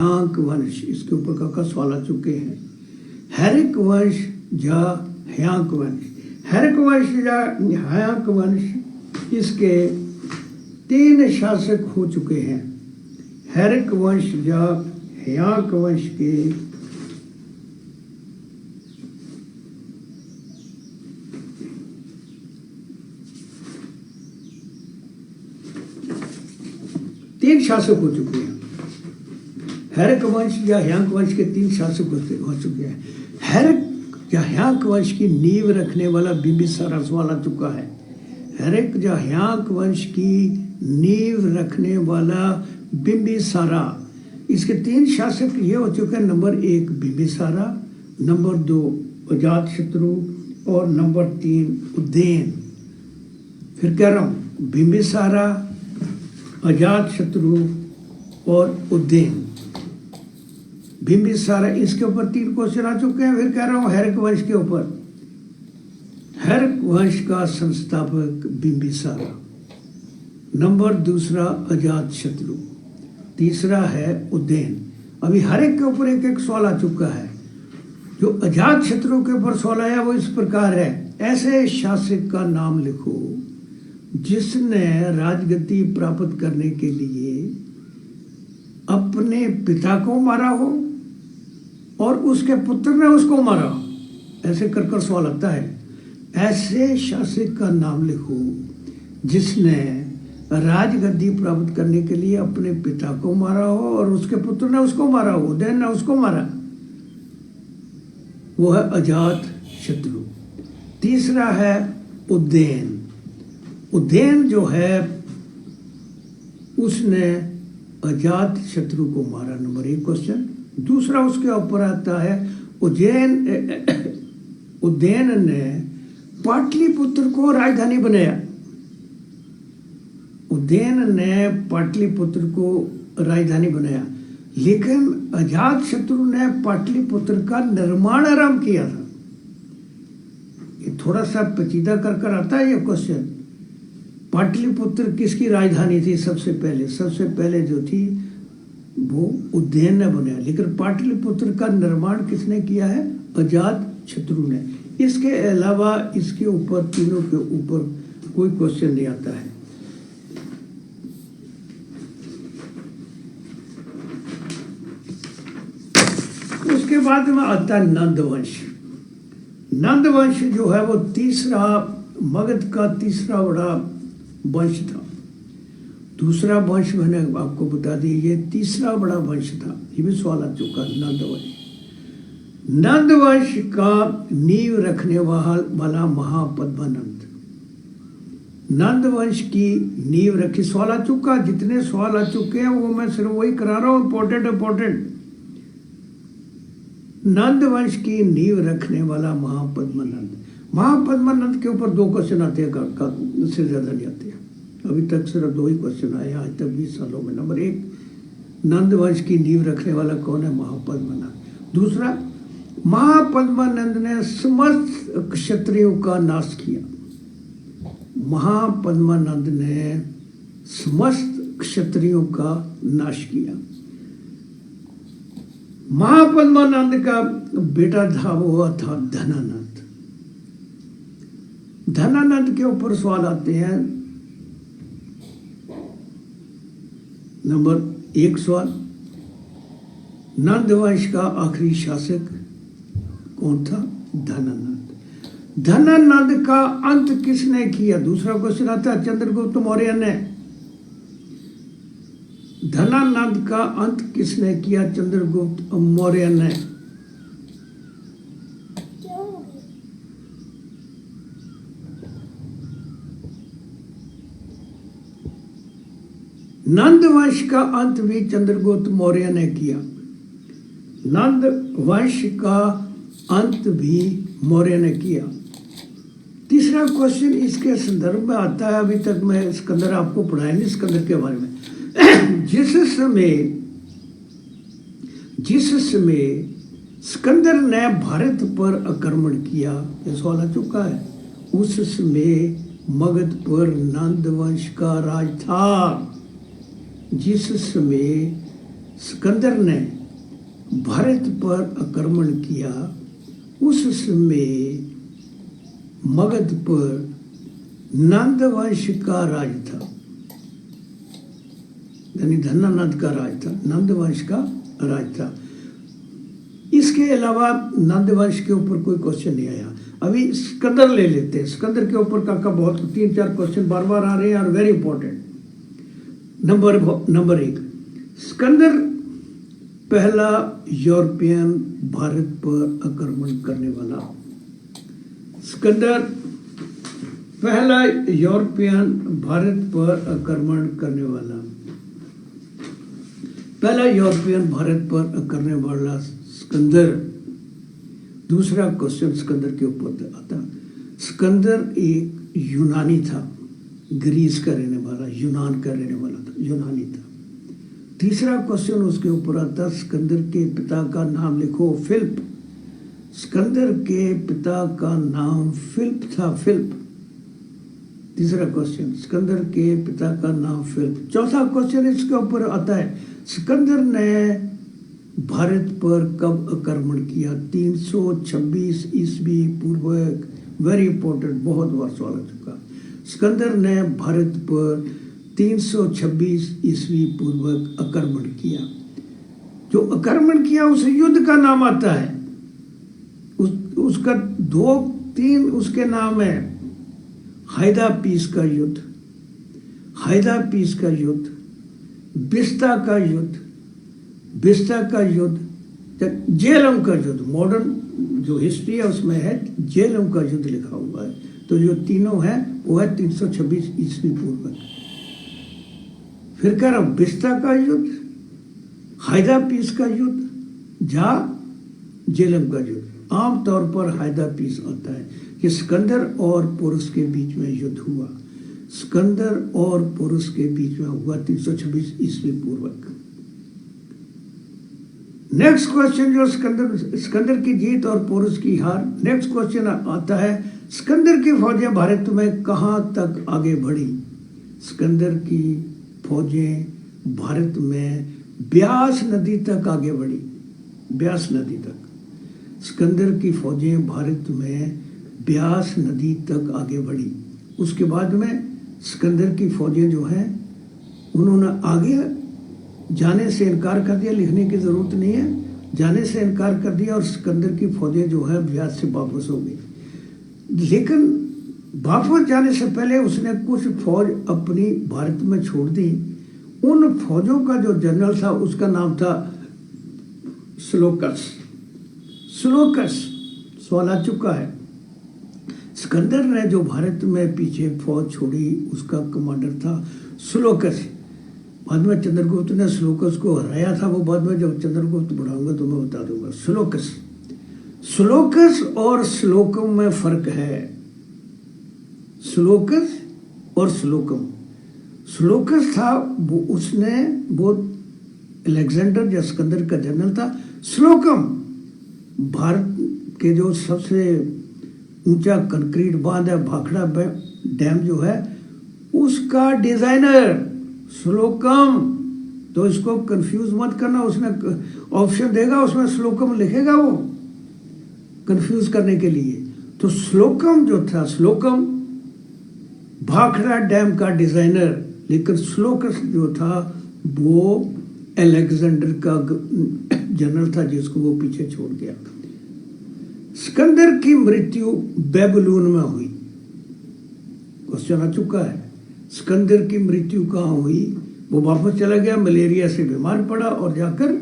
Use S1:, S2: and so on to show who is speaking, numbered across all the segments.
S1: ह्यांक वंश, इसके ऊपर का सवाल आ चुके हैं। हैरिक वंश या ह्यांक वंश, हैरिक वंश या ह्यांक वंश, इसके 3 शासक हो चुके हैं। हैरिक वंश या ह्यांक वंश के 3 शासक हो चुके हैं। हैरिक वंश या ह्यांक वंश के 3 शासक हो चुके हैं। हैरिक या ह्यांक वंश की नींव रखने वाला बिंबिसारा, सवाल आ चुका है। हैरिक या ह्यांक वंश की नींव रखने वाला बिंबिसारा, इसके 3 शासक ये हो चुके हैं। नंबर 1 बिंबिसारा, नंबर 2 अजातशत्रु और नंबर 3 उदयन। फिर कह रहा हूँ, बिंबिसारा, अजातशत्रु और उदयन। बिंबिसारा, इसके ऊपर 3 क्वेश्चन आ चुके हैं। फिर कह रहा हूँ हैरिक वंश के ऊपर, हैरिक वंश का संस्थापक बिंबिसारा, नंबर 2 अजातशत्रु, 3 है उदयन। अभी हैरिक के ऊपर एक सवाल आ चुका है। जो अजातशत्रु के ऊपर सवाल आया वो इस प्रकार है, ऐसे शासक का नाम लिखो जिसने राजगद्दी प्राप्त करने के लिए अपने पिता को मारा हो और उसके पुत्र ने उसको मारा हो। ऐसे कर सवाल आता है। ऐसे शासक का नाम लिखो जिसने राजगद्दी प्राप्त करने के लिए अपने पिता को मारा हो और उसके पुत्र ने उसको मारा हो, उदयन ने उसको मारा। वो है अजातशत्रु। 3 है उदयन। उदयन जो है उसने अजातशत्रु को मारा, नंबर 1 क्वेश्चन। दूसरा उसके ऊपर आता है उदयन ने पाटलिपुत्र को राजधानी बनाया। उदयन ने पाटलिपुत्र को राजधानी बनाया, लेकिन अजातशत्रु ने पाटलिपुत्र का निर्माण आरंभ किया था। ये थोड़ा सा पेचीदा कर आता है ये क्वेश्चन। पाटलिपुत्र किसकी राजधानी थी? सबसे पहले जो थी वो उदयन ने बनाया, लेकिन पाटलिपुत्र का निर्माण किसने किया है? अजातशत्रु ने। इसके अलावा इसके ऊपर, तीनों के ऊपर कोई क्वेश्चन नहीं आता है। उसके बाद में आता है नंदवंश। नंदवंश जो है वो मगध का 3 बड़ा वंश था। दूसरा वंश मैंने आपको बता दी, ये 3 बड़ा वंश था। ये भी सवाल आ चुका, नंदवंश। नंदवंश का नींव रखने वाला महापद्मानंद। नंदवंश की नींव रखी, सवाल आ चुका। जितने सवाल आ चुके हैं वो मैं सिर्फ वही करा रहा हूँ, इंपॉर्टेंट। नंदवंश की नींव रखने वाला महापद्मानंद के ऊपर 2 क्वेश्चन आते हैं, उससे ज्यादा नहीं आते हैं। अभी तक सिर्फ 2 ही क्वेश्चन आए आज तक 20 सालों में। नंबर 1, नंदवंश की नींव रखने वाला कौन है? महापद्मानंद। दूसरा, महापद्मानंद ने समस्त क्षत्रियों का नाश किया। महापद्मानंद ने समस्त क्षत्रियों का नाश किया। महापद्मानंद का बेटा था, वो था धनानंद। धनानंद के ऊपर सवाल आते हैं। नंबर 1 सवाल, नंदवंश का आखिरी शासक कौन था? धनानंद। धनानंद का अंत किसने किया? दूसरा क्वेश्चन आता है, चंद्रगुप्त मौर्य ने। धनानंद का अंत किसने किया? चंद्रगुप्त मौर्य ने। नंदवंश का अंत भी चंद्रगुप्त मौर्य ने किया। नंदवंश का अंत भी मौर्य ने किया। तीसरा क्वेश्चन इसके संदर्भ में आता है। अभी तक मैं सिकंदर आपको पढ़ाया नहीं, सिकंदर के बारे में। जिस समय सिकंदर ने भारत पर आक्रमण किया, यह सवाल आ चुका है, उस समय मगध पर नंदवंश का राज था। जिस समय सिकंदर ने भारत पर आक्रमण किया, उस समय मगध पर नंद वंश का राज था, यानी धनानंद का राज था, नंद वंश का राज था। इसके अलावा नंद वंश के ऊपर कोई क्वेश्चन नहीं आया। अभी सिकंदर ले लेते हैं। सिकंदर के ऊपर का बहुत 3-4 क्वेश्चन बार बार आ रहे हैं और वेरी इंपॉर्टेंट। नंबर 1, सिकंदर पहला यूरोपियन भारत पर आक्रमण करने वाला। सिकंदर पहला यूरोपियन भारत पर आक्रमण करने वाला, पहला यूरोपियन भारत पर करने वाला सिकंदर। दूसरा क्वेश्चन सिकंदर के ऊपर आता, सिकंदर एक यूनानी था, ग्रीस का रहने वाला, यूनान का रहने वाला था, यूनानी था। तीसरा क्वेश्चन उसके ऊपर आता, सिकंदर के पिता का नाम लिखो, फिलिप। सिकंदर के पिता का नाम फिलिप था, फिलिप। तीसरा क्वेश्चन, सिकंदर के पिता का नाम फिलिप। चौथा क्वेश्चन इसके ऊपर आता है, सिकंदर ने भारत पर कब आक्रमण किया? 326 ईस्वी पूर्व। वेरी इंपॉर्टेंट, बहुत बार सवाल आ चुका। सिकंदर ने भारत पर 326 ईस्वी पूर्व आक्रमण किया। जो आक्रमण किया उस युद्ध का नाम आता है, उसका 2-3 उसके नाम है। हाइदा पीस का युद्ध, हाइदा पीस का युद्ध, बिस्ता का युद्ध, बिस्ता का युद्ध, जेलम का युद्ध। मॉडर्न जो हिस्ट्री है उसमें है जेलम का युद्ध लिखा हुआ है। तो जो तीनों है वो है 326 ईस्वी पूर्व। फिर कह रहा हूं, बिस्ता का युद्ध, हाइदा पीस का युद्ध, जेलम का युद्ध। आमतौर पर हाइदा पीस आता है कि सिकंदर और पुरुष के बीच में युद्ध हुआ। सिकंदर और पुरुष के बीच में हुआ 326 ईस्वी पूर्व। नेक्स्ट क्वेश्चन जो सिकंदर की जीत और पुरुष की हार। नेक्स्ट क्वेश्चन आता है, सिकंदर की फौजें भारत में कहां तक आगे बढ़ी? सिकंदर की फौजें भारत में ब्यास नदी तक आगे बढ़ी, ब्यास नदी तक। सिकंदर की फौजें भारत में ब्यास नदी तक आगे बढ़ी। उसके बाद में सिकंदर की फौजें जो हैं उन्होंने आगे जाने से इनकार कर दिया, लिखने की ज़रूरत नहीं है, जाने से इनकार कर दिया और सिकंदर की फौजें जो है ब्यास से वापस हो गई। लेकिन वापस जाने से पहले उसने कुछ फौज अपनी भारत में छोड़ दी। उन फौजों का जो जनरल था उसका नाम था स्लोकस। स्लोकस सवाल आ चुका है। सिकंदर ने जो भारत में पीछे फौज छोड़ी उसका कमांडर था स्लोकस। बाद में चंद्रगुप्त ने स्लोकस को हराया था, वो बाद में जब चंद्रगुप्त बढ़ाऊंगा तो मैं बता दूंगा। स्लोकस, स्लोकस और श्लोकम में फर्क है। स्लोकस और श्लोकम। स्लोकस था वो अलेक्जेंडर या सिकंदर का जनरल था। श्लोकम भारत के जो सबसे ऊंचा कंक्रीट बांध है, भाखड़ा डैम जो है, उसका डिजाइनर श्लोकम। तो इसको कंफ्यूज मत करना, उसमें ऑप्शन देगा, उसमें श्लोकम लिखेगा वो कंफ्यूज करने के लिए। तो श्लोकम जो था, श्लोकम भाखड़ा डैम का डिजाइनर, लेकिन श्लोकस जो था वो अलेक्जेंडर का जनरल था जिसको वो पीछे छोड़ गया। सिकंदर की मृत्यु बेबीलोन में हुई। क्वेश्चन आ चुका है, सिकंदर की मृत्यु कहाँ हुई? वो वापस चला गया, मलेरिया से बीमार पड़ा और जाकर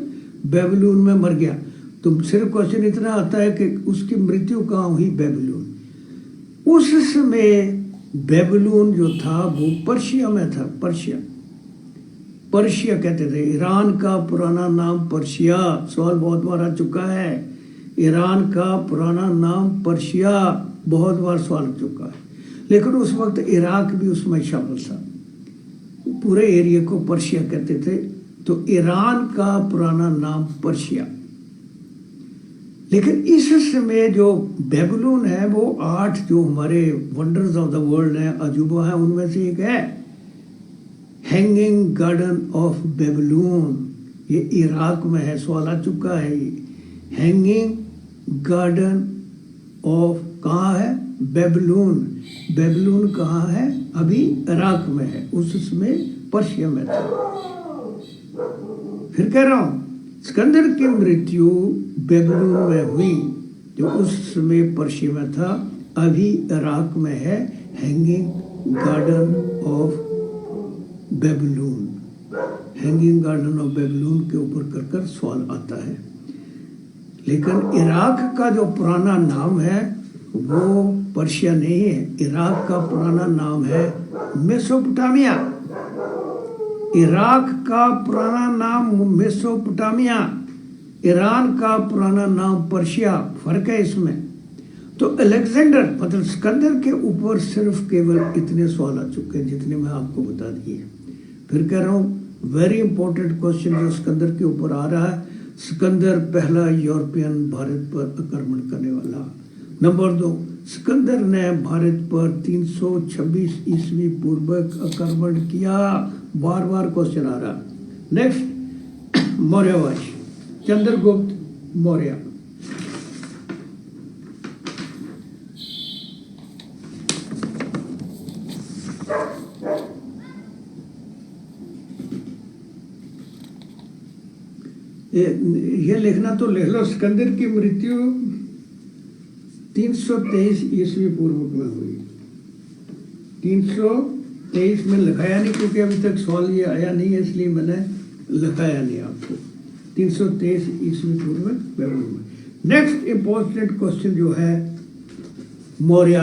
S1: बेबीलोन में मर गया। तो सिर्फ क्वेश्चन इतना आता है कि उसकी मृत्यु कहाँ हुई? बेबीलोन। उस समय बेबीलोन जो था वो पर्शिया में था। पर्शिया कहते थे। ईरान का पुराना नाम पर्शिया। सवाल बहुत बार आ चुका है, ईरान का पुराना नाम पर्शिया, बहुत बार सवाल आ चुका है। लेकिन उस वक्त इराक भी उसमें शामिल था। पूरे एरिया को पर्शिया कहते थे। तो ईरान का पुराना नाम पर्शिया। लेकिन इस समय जो बेबीलोन है वो 8 जो हमारे वंडर्स ऑफ द वर्ल्ड है, अजूबा है, उनमें से एक है हैंगिंग गार्डन ऑफ बेबीलोन। ये इराक में है, सवाल आ चुका है। ये हैंगिंग गार्डन ऑफ कहाँ है? बेबीलोन। बेबीलोन कहाँ है? अभी इराक में है, उस समय पर्शिया में था। फिर कह रहा हूं सिकंदर की मृत्यु बेबीलोन में हुई जो उस समय पर्शिया में था, अभी इराक में है। Hanging garden of Babylon, hanging garden of Babylon के ऊपर कर सवाल आता है। लेकिन इराक का जो पुराना नाम है वो पर्शिया नहीं है। इराक का पुराना नाम है मेसोपोटामिया। इराक का पुराना नाम मेसोपोटामिया, ईरान का पुराना नाम पर्शिया। फर्क है इसमें। तो अलेक्जेंडर मतलब सिकंदर के ऊपर सिर्फ केवल इतने सवाल आ चुके हैं जितने मैं आपको बता दिए। फिर कह रहा हूँ वेरी इंपॉर्टेंट क्वेश्चन जो सिकंदर के ऊपर आ रहा है, सिकंदर पहला यूरोपियन भारत पर आक्रमण करने वाला। नंबर 2, सिकंदर ने भारत पर 326 ईस्वी पूर्व आक्रमण किया। बार बार क्वेश्चन आ रहा। नेक्स्ट, मौर्य वंश, चंद्रगुप्त मौर्य। ये लिखना तो लिख लो, सिकंदर की मृत्यु 323 ईस्वी पूर्व में हुई। 323 में लिखाया नहीं क्योंकि अभी तक सवाल ये आया नहीं है, इसलिए मैंने लिखाया नहीं आपको। 323 ईस्वी पूर्व में। नेक्स्ट इंपॉर्टेंट क्वेश्चन जो है मौर्य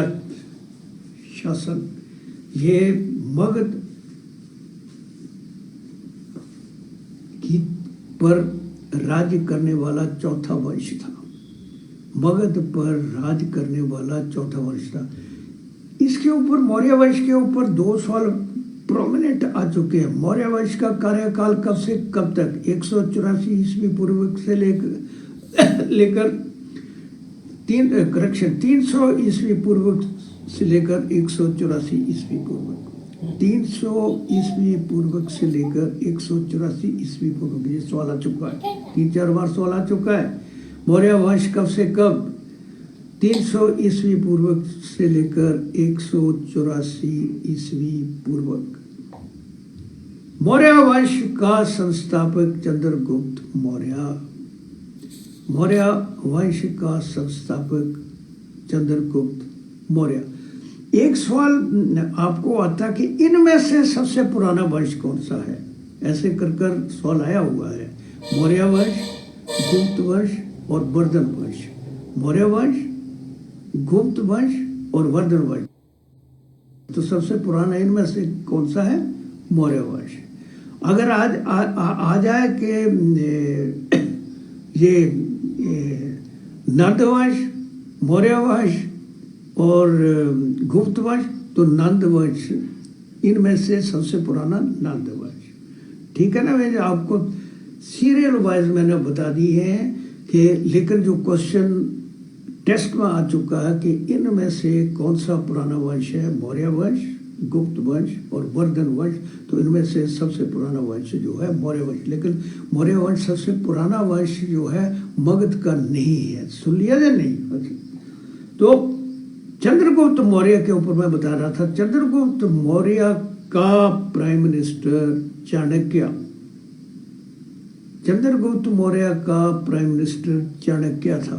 S1: शासन। ये मगध की पर राज्य करने वाला चौथा वंश था। मगध पर राज करने वाला चौथा वंश था। इसके ऊपर मौर्य वंश के ऊपर 2 सवाल प्रोमिनेंट आ चुके हैं। मौर्य वंश का कार्यकाल कब से कब तक? 184 ईस्वी पूर्व से लेकर 300 ईस्वी पूर्व से लेकर 184 ईस्वी पूर्व। 300 ईस्वी पूर्व से लेकर 184 ईस्वी पूर्व। ये सवाल आ चुका है, 3-4 बार सवाल आ चुका है। मौर्य वंश कब से कब? 300 ईस्वी पूर्व से लेकर 184 ईस्वी पूर्व। मौर्य वंश का संस्थापक चंद्रगुप्त मौर्य। मौर्य वंश का संस्थापक चंद्रगुप्त मौर्य। एक सवाल आपको आता कि इनमें से सबसे पुराना वंश कौन सा है? ऐसे कर सवाल आया हुआ है। मौर्य वंश, गुप्त वंश और वर्धन वंश। मौर्य वंश, गुप्त वंश और वर्धन वंश। तो सबसे पुराना इनमें से कौन सा है? मौर्य वंश। अगर आज आ जाए कि ये नंद वंश, मौर्य वंश और गुप्त वंश, तो नंद वंश इनमें से सबसे पुराना नंद वंश। ठीक है ना? मैं आपको सीरियल वाइज मैंने बता दी है कि, लेकिन जो क्वेश्चन टेस्ट में आ चुका है कि इनमें से कौन सा पुराना वंश है? मौर्य वंश, गुप्त वंश और वर्धन वंश। तो इनमें से सबसे पुराना वंश जो है मौर्य वंश। लेकिन मौर्य वंश सबसे पुराना वंश जो है मगध का नहीं है। सुन लिया या नहीं? तो चंद्रगुप्त मौर्य के ऊपर मैं बता रहा था। चंद्रगुप्त मौर्य का प्राइम मिनिस्टर चाणक्य। चंद्रगुप्त मौर्य का प्राइम मिनिस्टर चाणक्य था।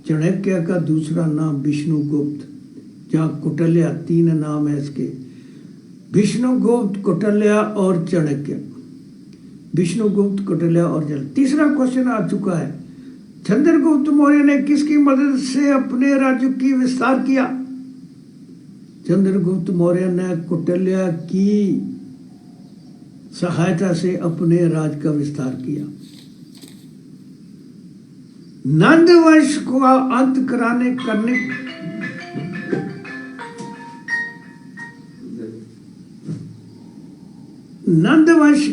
S1: चाणक्य का दूसरा नाम विष्णुगुप्त, जहाँ कौटिल्य, 3 नाम है इसके, विष्णुगुप्त, कौटिल्य और चाणक्य। विष्णुगुप्त, कौटिल्य और चाणक्य। तीसरा क्वेश्चन आ चुका है, चंद्रगुप्त मौर्य ने किसकी मदद से अपने राज्य की विस्तार किया? चंद्रगुप्त मौर्य ने कौटिल्य की सहायता से अपने राज का विस्तार किया। नंद वंश को अंत करने नंद वंश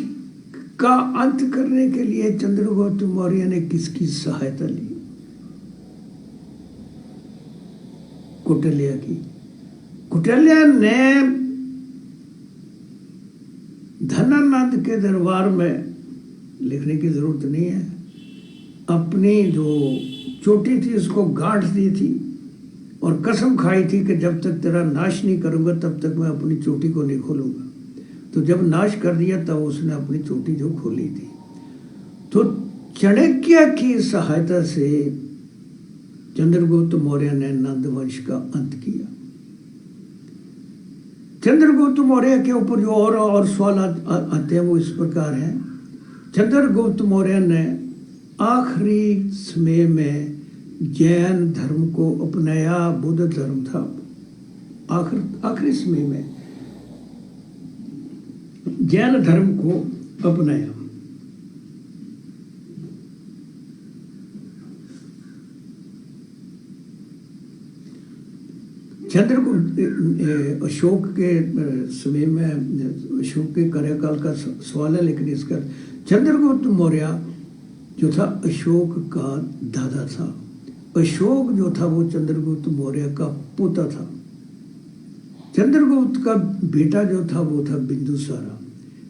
S1: का अंत करने के लिए चंद्रगुप्त मौर्य ने किसकी सहायता ली? कौटिल्य की। कौटिल्य ने धनानंद के दरबार में लिखने की जरूरत नहीं है। अपनी जो चोटी थी उसको गांठ दी थी और कसम खाई थी कि जब तक तेरा नाश नहीं करूंगा तब तक मैं अपनी चोटी को नहीं खोलूंगा। तो जब नाश कर दिया तब उसने अपनी चोटी जो खोली थी। तो चाणक्य की सहायता से चंद्रगुप्त मौर्य ने नंद वंश का अंत किया। चंद्रगुप्त मौर्य के ऊपर जो और सवाल आते हैं वो इस प्रकार हैं। चंद्रगुप्त मौर्य ने आखिरी समय में जैन धर्म को अपनाया, बुद्ध धर्म था। आखिरी समय में जैन धर्म को अपनाया। चंद्रगुप्त अशोक के समय में अशोक के कार्यकाल का सवाल है, लेकिन इसका चंद्रगुप्त मौर्य जो था अशोक का दादा था। अशोक जो था वो चंद्रगुप्त मौर्य का पोता था। चंद्रगुप्त का बेटा जो था वो था बिंदुसारा।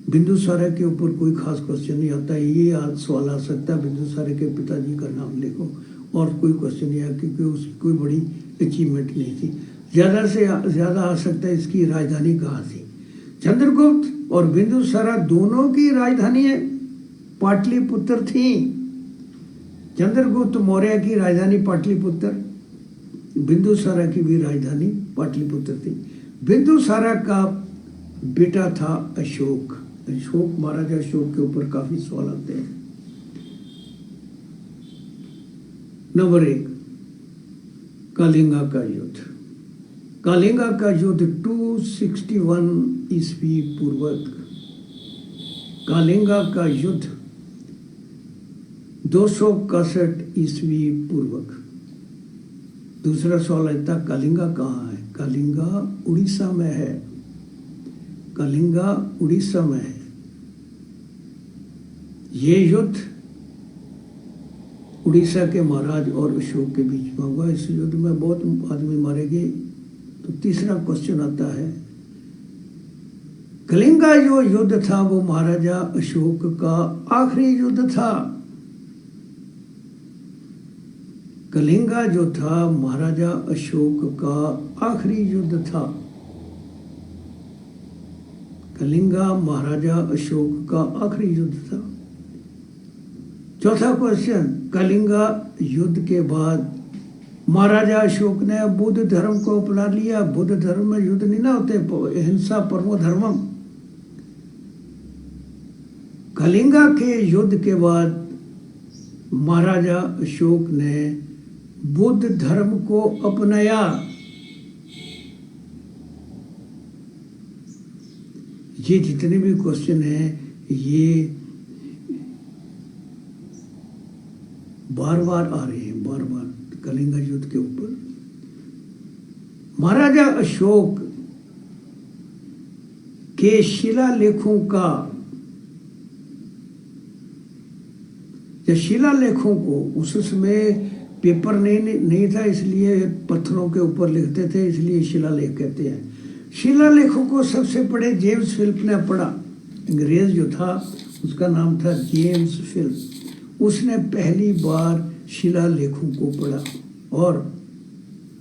S1: बिंदुसारा के ऊपर कोई खास क्वेश्चन नहीं आता। ये सवाल आ सकता है बिंदुसारा के पिताजी का नाम लिखो, और कोई क्वेश्चन नहीं आया क्योंकि उसकी कोई बड़ी अचीवमेंट नहीं थी। ज़्यादा से ज़्यादा आ सकता है इसकी राजधानी कहाँ थी। चंद्रगुप्त और बिंदुसारा दोनों की राजधानी पाटलिपुत्र थी। चंद्रगुप्त मौर्य की राजधानी पाटलिपुत्र, बिंदुसारा की भी राजधानी पाटलिपुत्र थी। बिंदुसारा का बेटा था अशोक। अशोक, महाराजा अशोक के ऊपर काफी सवाल आते हैं। नंबर 1, कलिंगा का युद्ध। कलिंगा का युद्ध 261 ईस्वी पूर्वक। कलिंगा का युद्ध 261 ईस्वी पूर्वक। दूसरा सवाल आता है कलिंगा कहाँ है। कलिंगा उड़ीसा में है। कलिंगा उड़ीसा में है। ये युद्ध उड़ीसा के महाराज और अशोक के बीच में हुआ। इस युद्ध में बहुत आदमी मारे गए। तो तीसरा क्वेश्चन आता है, कलिंगा जो युद्ध था वो महाराजा अशोक का आखिरी युद्ध था। कलिंगा जो था महाराजा अशोक का आखिरी युद्ध था। कलिंगा महाराजा अशोक का आखिरी युद्ध था। चौथा क्वेश्चन, कलिंगा युद्ध के बाद महाराजा अशोक ने बुद्ध धर्म को अपना लिया। बुद्ध धर्म में युद्ध नहीं ना होते, हिंसा परमो धर्मम। कलिंगा के युद्ध के बाद महाराजा अशोक ने बुद्ध धर्म को अपनाया। ये जितने भी क्वेश्चन हैं ये बार बार आ रहे हैं, बार बार कलिंगा युद्ध के ऊपर। महाराजा अशोक के शिलालेखों का, या शिलालेखों को, उस समय पेपर नहीं था इसलिए पत्थरों के ऊपर लिखते थे, इसलिए शिलालेख कहते हैं। शिलालेखों को सबसे पहले जेम्स फिलिप ने पढ़ा। अंग्रेज जो था उसका नाम था जेम्स फिलिप। उसने पहली बार शिलालेखों को पढ़ा और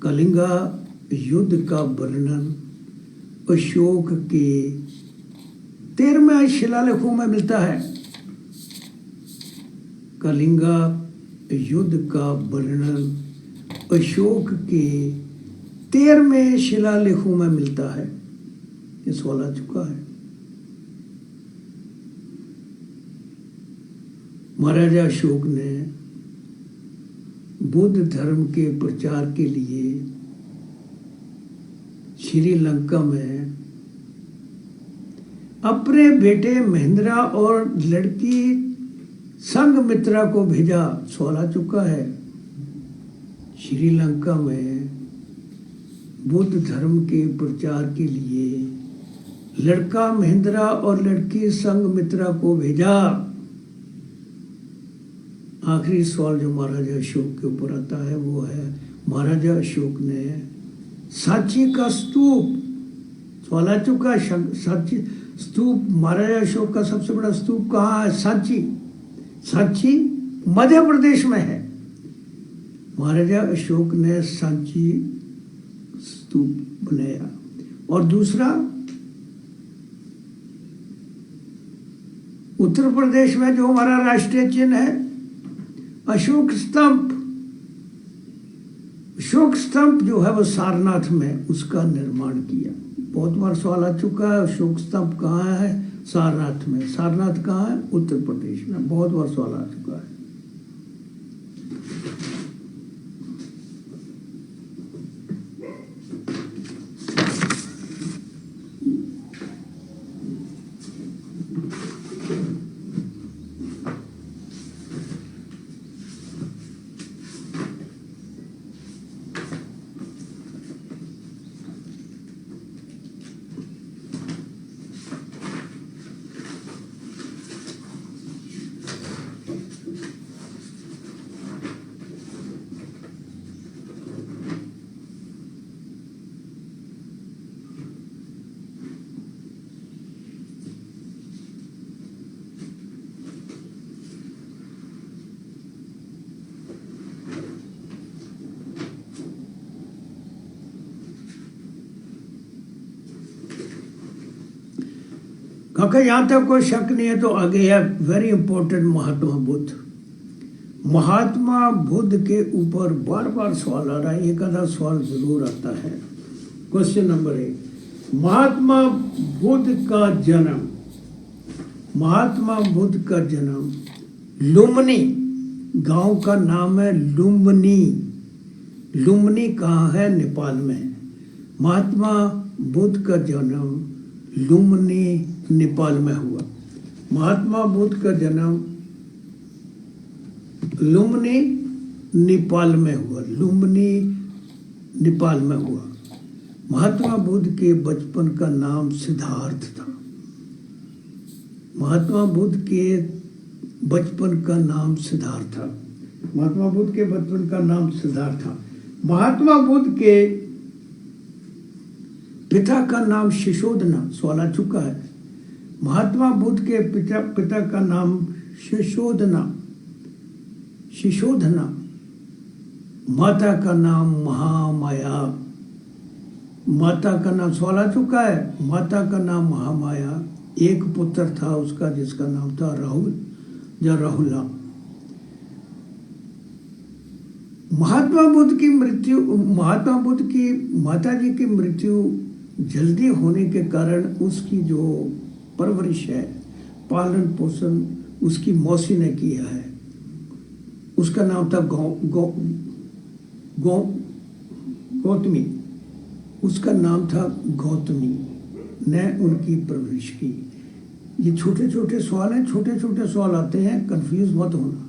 S1: कलिंगा युद्ध का वर्णन अशोक के 13वें शिलालेखों में मिलता है। कलिंगा युद्ध का वर्णन अशोक के 13वें शिलालेखों में मिलता है। ये सवाल आ चुका है। महाराजा अशोक ने बुद्ध धर्म के प्रचार के लिए श्रीलंका में अपने बेटे महेंद्रा और लड़की संघमित्रा को भेजा। सवाल आ चुका है, श्रीलंका में बुद्ध धर्म के प्रचार के लिए लड़का महेंद्रा और लड़की संघमित्रा को भेजा। आखिरी सवाल जो महाराजा अशोक के ऊपर आता है वो है, महाराजा अशोक ने सांची का स्तूप, सवाल आ चुका है, सांची स्तूप, महाराजा अशोक का सबसे बड़ा स्तूप कहाँ है? सांची। सांची मध्य प्रदेश में है। महाराजा अशोक ने सांची स्तूप बनाया। और दूसरा उत्तर प्रदेश में जो हमारा राष्ट्रीय चिन्ह है अशोक स्तंभ, अशोक स्तंभ जो है वो सारनाथ में उसका निर्माण किया। बहुत बार सवाल आ चुका है अशोक स्तंभ कहाँ है, सारनाथ में। सारनाथ कहाँ है, उत्तर प्रदेश में। बहुत बार सवाल आ चुका है। क्योंकि यहां तक कोई शक नहीं है तो आगे है वेरी इंपॉर्टेंट महात्मा बुद्ध। महात्मा बुद्ध के ऊपर बार बार सवाल आ रहा है, एक आधा सवाल जरूर आता है। क्वेश्चन नंबर 1, महात्मा बुद्ध का जन्म, महात्मा बुद्ध का जन्म लुम्बिनी गांव का नाम है लुम्बिनी। लुम्बिनी कहाँ है, नेपाल में। महात्मा बुद्ध का जन्म लुम्बिनी नेपाल में हुआ। महात्मा बुद्ध का जन्म लुम्बिनी नेपाल में हुआ। लुम्बिनी नेपाल में हुआ। महात्मा बुद्ध के बचपन का नाम सिद्धार्थ था। महात्मा बुद्ध के बचपन का नाम सिद्धार्थ था। महात्मा बुद्ध के बचपन का नाम सिद्धार्थ था। महात्मा बुद्ध के पिता का नाम शिशोधना, सवाल आ चुका है। महात्मा बुद्ध के पिता का नाम शिशोधना, शिशोधना। माता का नाम महामाया, माता का नाम, सवाल आ चुका है। माता का नाम महामाया। एक पुत्र था उसका जिसका नाम था राहुल या राहुला। महात्मा बुद्ध की मृत्यु, महात्मा बुद्ध की माता जी की मृत्यु जल्दी होने के कारण उसकी जो परवरिश है, पालन पोषण उसकी मौसी ने किया है। उसका नाम था गौतमी। उसका नाम था गौतमी ने उनकी परवरिश की। ये छोटे छोटे सवाल हैं, छोटे छोटे सवाल आते हैं, कंफ्यूज मत होना।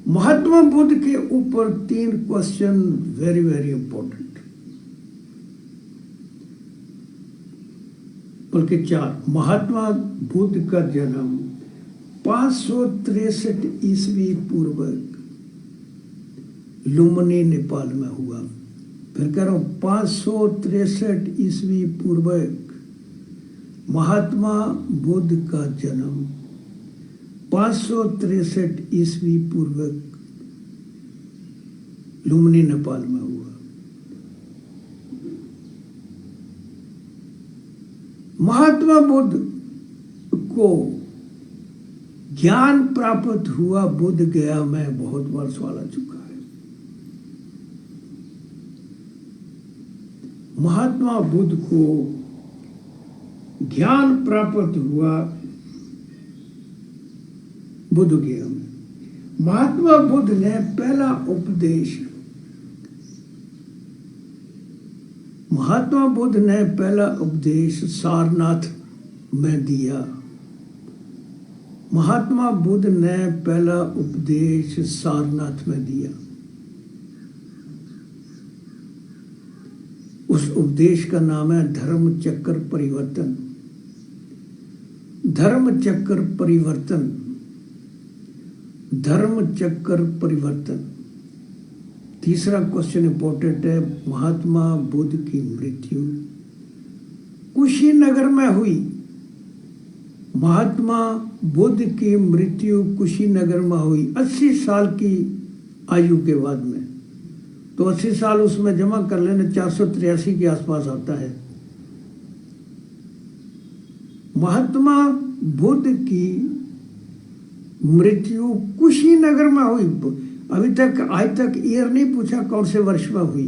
S1: महात्मा बुद्ध के ऊपर 3 क्वेश्चन वेरी वेरी इंपॉर्टेंट, बल्कि 4। महात्मा बुद्ध का जन्म 563 ईस्वी पूर्व लुम्बिनी नेपाल में हुआ। फिर कह रहा हूं 563 ईस्वी पूर्व महात्मा बुद्ध का जन्म 563 ईस्वी पूर्व लुम्बिनी नेपाल में हुआ। महात्मा बुद्ध को ज्ञान प्राप्त हुआ बुद्ध गया में, बहुत बार सवाल आ चुका है। महात्मा बुद्ध को ज्ञान प्राप्त हुआ बुद्ध गया में। महात्मा बुद्ध ने पहला उपदेश, महात्मा बुद्ध ने पहला उपदेश सारनाथ में दिया। महात्मा बुद्ध ने पहला उपदेश सारनाथ में दिया। उस उपदेश का नाम है धर्म चक्र परिवर्तन। धर्म चक्र परिवर्तन, धर्म चक्र परिवर्तन। तीसरा क्वेश्चन इंपॉर्टेंट है। महात्मा बुद्ध की मृत्यु कुशीनगर में हुई। महात्मा बुद्ध की मृत्यु कुशीनगर में हुई 80 साल की आयु के बाद में। तो 80 साल उसमें जमा कर लेने 483 के आसपास आता है। महात्मा बुद्ध की मृत्यु कुशीनगर में हुई। अभी तक आज तक ईयर नहीं पूछा कौन से वर्ष में हुई।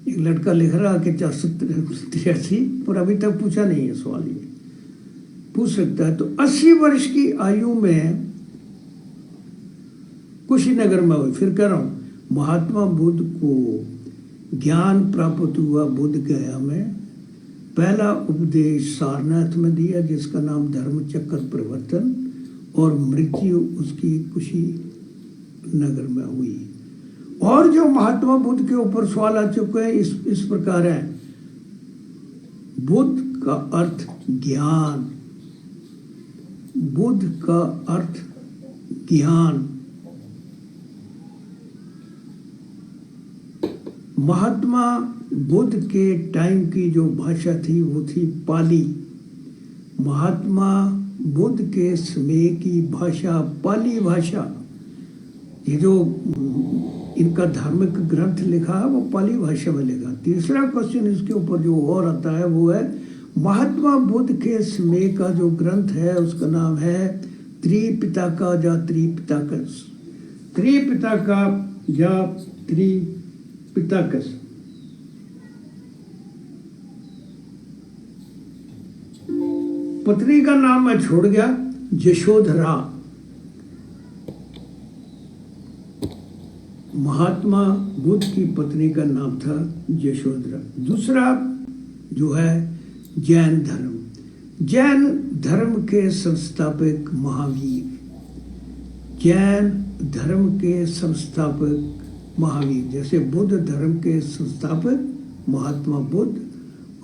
S1: एक लड़का लिख रहा कि 483, पर अभी तक पूछा नहीं है सवाल। ये पूछ सकता है। तो 80 वर्ष की आयु में कुशीनगर में हुई। फिर कह रहा हूं महात्मा बुद्ध को ज्ञान प्राप्त हुआ बुद्ध गया में। पहला उपदेश सारनाथ में दिया जिसका नाम धर्म चक्र प्रवर्तन, और मृत्यु उसकी कुशीनगर में हुई। और जो महात्मा बुद्ध के ऊपर सवाल आ चुके हैं इस प्रकार है। बुद्ध का अर्थ ज्ञान, बुद्ध का अर्थ ज्ञान। महात्मा बुद्ध के टाइम की जो भाषा थी वो थी पाली। महात्मा बुद्ध के समय की भाषा पाली भाषा। ये जो इनका धार्मिक ग्रंथ लिखा है वो पाली भाषा में लिखा। तीसरा क्वेश्चन इसके ऊपर जो और आता है वो है महात्मा बुद्ध के समय का जो ग्रंथ है उसका नाम है त्रिपिटका या त्रिपिटकस। त्रिपिटका या त्रिपिटकस। पत्नी का नाम मैं छोड़ गया, यशोधरा। महात्मा बुद्ध की पत्नी का नाम था यशोधरा। दूसरा जो है जैन धर्म। जैन धर्म के संस्थापक महावीर। जैन धर्म के संस्थापक महावीर। जैसे बुद्ध धर्म के संस्थापक महात्मा बुद्ध,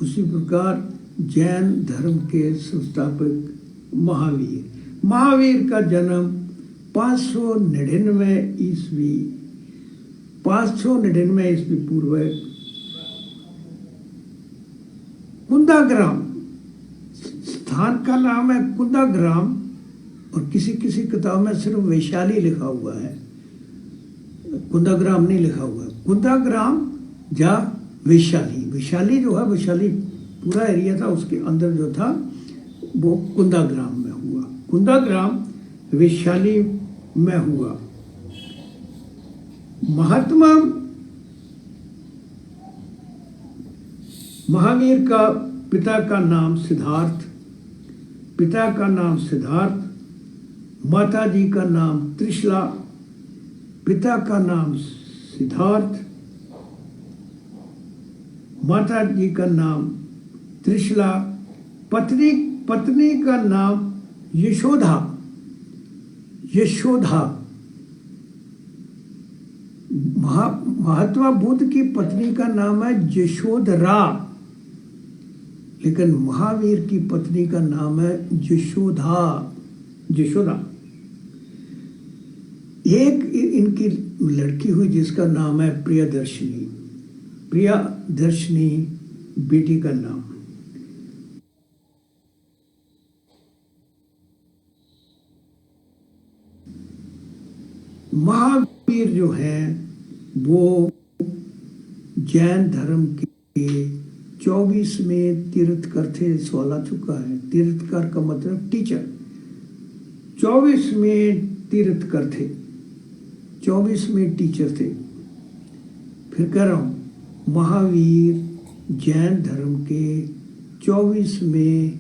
S1: उसी प्रकार जैन धर्म के संस्थापक महावीर। महावीर का जन्म 599 ईस्वी 599 ईस्वी पूर्व कुंदाग्राम, स्थान का नाम है कुंदाग्राम, और किसी किसी किताब में सिर्फ वैशाली लिखा हुआ है, कुंदाग्राम नहीं लिखा हुआ है। कुंदाग्राम या वैशाली। वैशाली जो है, वैशाली पूरा एरिया था, उसके अंदर जो था वो कुंदाग्राम में हुआ। कुंदाग्राम वैशाली में हुआ। महात्मा महावीर का पिता का नाम सिद्धार्थ, पिता का नाम सिद्धार्थ, माता जी का नाम त्रिशला। पिता का नाम सिद्धार्थ, माता जी का नाम त्रिशला, पत्नी का नाम यशोधा। यशोधा। महात्मा बुद्ध की पत्नी का नाम है यशोधरा, लेकिन महावीर की पत्नी का नाम है यशोधा। यशोदा। एक इनकी लड़की हुई जिसका नाम है प्रियदर्शनी। प्रियदर्शनी बेटी का नाम। महावीर जो है वो जैन धर्म के 24वें तीर्थकर थे। सवाल आ चुका है। तीर्थकर का मतलब टीचर। 24वें तीर्थकर थे, 24वें टीचर थे। फिर कह रहा हूं महावीर जैन धर्म के 24वें